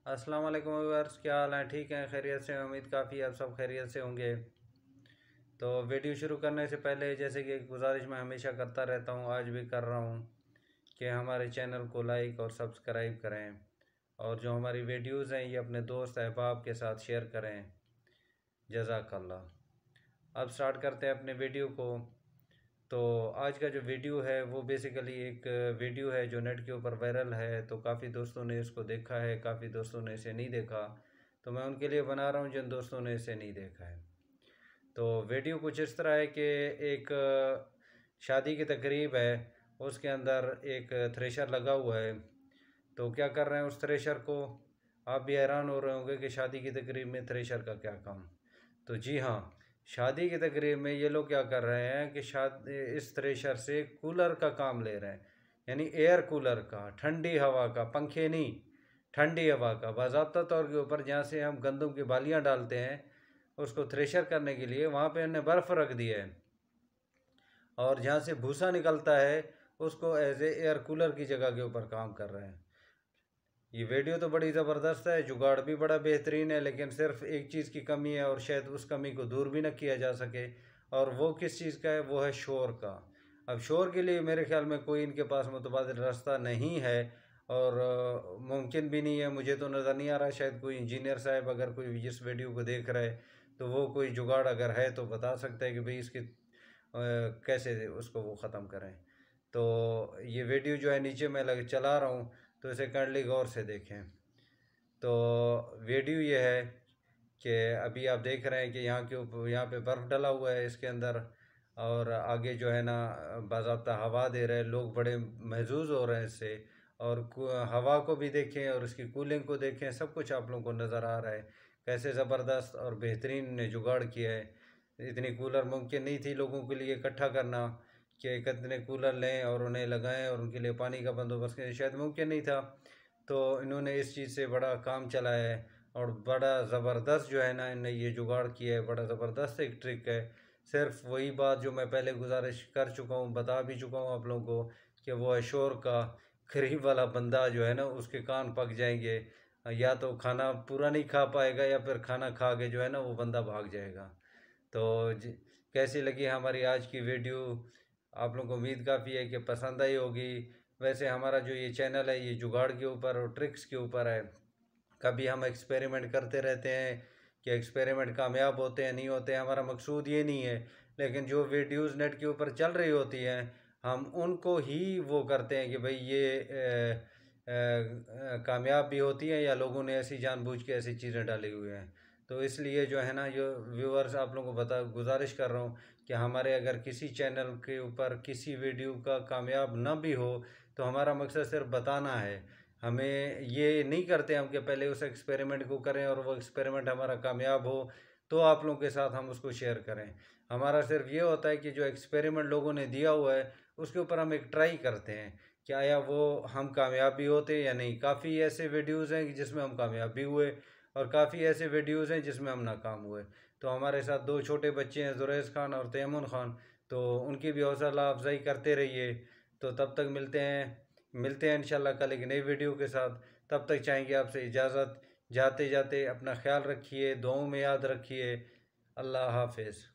अस्सलाम वालेकुम व्यूअर्स, क्या हाल है? ठीक हैं, खैरियत से? उम्मीद काफ़ी आप सब खैरियत से होंगे। तो वीडियो शुरू करने से पहले जैसे कि एक गुजारिश मैं हमेशा करता रहता हूँ, आज भी कर रहा हूँ कि हमारे चैनल को लाइक और सब्सक्राइब करें और जो हमारी वीडियोज़ हैं ये अपने दोस्त अहबाब के साथ शेयर करें। जज़ाकल्लाह। अब स्टार्ट करते हैं अपने वीडियो को। तो आज का जो वीडियो है वो बेसिकली एक वीडियो है जो नेट के ऊपर वायरल है, तो काफ़ी दोस्तों ने इसको देखा है, काफ़ी दोस्तों ने इसे नहीं देखा। तो मैं उनके लिए बना रहा हूँ जिन दोस्तों ने इसे नहीं देखा है। तो वीडियो कुछ इस तरह है कि एक शादी की तकरीब है, उसके अंदर एक थ्रेशर लगा हुआ है। तो क्या कर रहे हैं उस थ्रेशर को? आप भी हैरान हो रहे होंगे कि शादी की तकरीब में थ्रेशर का क्या काम। तो जी हाँ, शादी की तकरीब में ये लोग क्या कर रहे हैं कि इस थ्रेशर से कूलर का काम ले रहे हैं, यानी एयर कूलर का, ठंडी हवा का, पंखे नहीं, ठंडी हवा का। बाज़ाब्ता तौर के ऊपर जहाँ से हम गंदम की बालियाँ डालते हैं उसको थ्रेशर करने के लिए वहाँ पे हमने बर्फ़ रख दिया है, और जहाँ से भूसा निकलता है उसको एज ए एयर कूलर की जगह के ऊपर काम कर रहे हैं। ये वीडियो तो बड़ी ज़बरदस्त है, जुगाड़ भी बड़ा बेहतरीन है, लेकिन सिर्फ एक चीज़ की कमी है और शायद उस कमी को दूर भी न किया जा सके। और वो किस चीज़ का है? वो है शोर का। अब शोर के लिए मेरे ख्याल में कोई इनके पास मुतबादिल रास्ता नहीं है, और मुमकिन भी नहीं है। मुझे तो नज़र नहीं आ रहा। शायद कोई इंजीनियर साहब अगर कोई इस वीडियो को देख रहा है तो वो कोई जुगाड़ अगर है तो बता सकता है कि भाई इसकी कैसे उसको वो ख़त्म करें। तो ये वीडियो जो है नीचे मैं चला रहा हूँ, तो इसे काइंडली गौर से देखें। तो वीडियो ये है कि अभी आप देख रहे हैं कि यहाँ पे बर्फ़ डला हुआ है इसके अंदर, और आगे जो है ना बाज़ाब्ता हवा दे रहे हैं, लोग बड़े महजूज हो रहे हैं इससे। और हवा को भी देखें और इसकी कूलिंग को देखें, सब कुछ आप लोगों को नज़र आ रहा है कैसे ज़बरदस्त और बेहतरीन ने जुगाड़ किया है। इतनी कूलर मुमकिन नहीं थी लोगों के लिए इकट्ठा करना कि कितने कूलर लें और उन्हें लगाएं और उनके लिए पानी का बंदोबस्त करें, शायद मुमकिन नहीं था। तो इन्होंने इस चीज़ से बड़ा काम चलाया है और बड़ा ज़बरदस्त जो है ना इन्होंने ये जुगाड़ किया है, बड़ा ज़बरदस्त एक ट्रिक है। सिर्फ वही बात जो मैं पहले गुजारिश कर चुका हूँ, बता भी चुका हूँ आप लोगों को, कि वो है शोर का। गरीब वाला बंदा जो है ना उसके कान पक जाएंगे, या तो खाना पूरा नहीं खा पाएगा या फिर खाना खा के जो है ना वो बंदा भाग जाएगा। तो कैसी लगी हमारी आज की वीडियो? आप लोगों को उम्मीद काफ़ी है कि पसंद आई होगी। वैसे हमारा जो ये चैनल है ये जुगाड़ के ऊपर और ट्रिक्स के ऊपर है। कभी हम एक्सपेरिमेंट करते रहते हैं कि एक्सपेरिमेंट कामयाब होते हैं नहीं होते हैं, हमारा मकसूद ये नहीं है। लेकिन जो वीडियोस नेट के ऊपर चल रही होती हैं हम उनको ही वो करते हैं कि भाई ये कामयाब भी होती हैं या लोगों ने ऐसी जानबूझ के ऐसी चीज़ें डाली हुई हैं। तो इसलिए जो है ना जो व्यूअर्स आप लोगों को गुजारिश कर रहा हूँ कि हमारे अगर किसी चैनल के ऊपर किसी वीडियो का कामयाब ना भी हो तो हमारा मकसद सिर्फ बताना है। हमें ये नहीं करते हम कि पहले उस एक्सपेरिमेंट को करें और वो एक्सपेरिमेंट हमारा कामयाब हो तो आप लोगों के साथ हम उसको शेयर करें। हमारा सिर्फ ये होता है कि जो एक्सपेरिमेंट लोगों ने दिया हुआ है उसके ऊपर हम एक ट्राई करते हैं कि आया वो हम कामयाब भी होते या नहीं। काफ़ी ऐसे वीडियोज़ हैं जिसमें हम कामयाब भी हुए और काफ़ी ऐसे वीडियोज़ हैं जिसमें हम नाकाम हुए। तो हमारे साथ दो छोटे बच्चे हैं, जुरैज़ खान और तैमून खान, तो उनकी भी हौसला अफजाई करते रहिए। तो तब तक मिलते हैं इंशाल्लाह कल एक नई वीडियो के साथ। तब तक चाहेंगे आपसे इजाज़त। जाते जाते अपना ख्याल रखिए, दुआओं में याद रखिए। अल्लाह हाफिज़।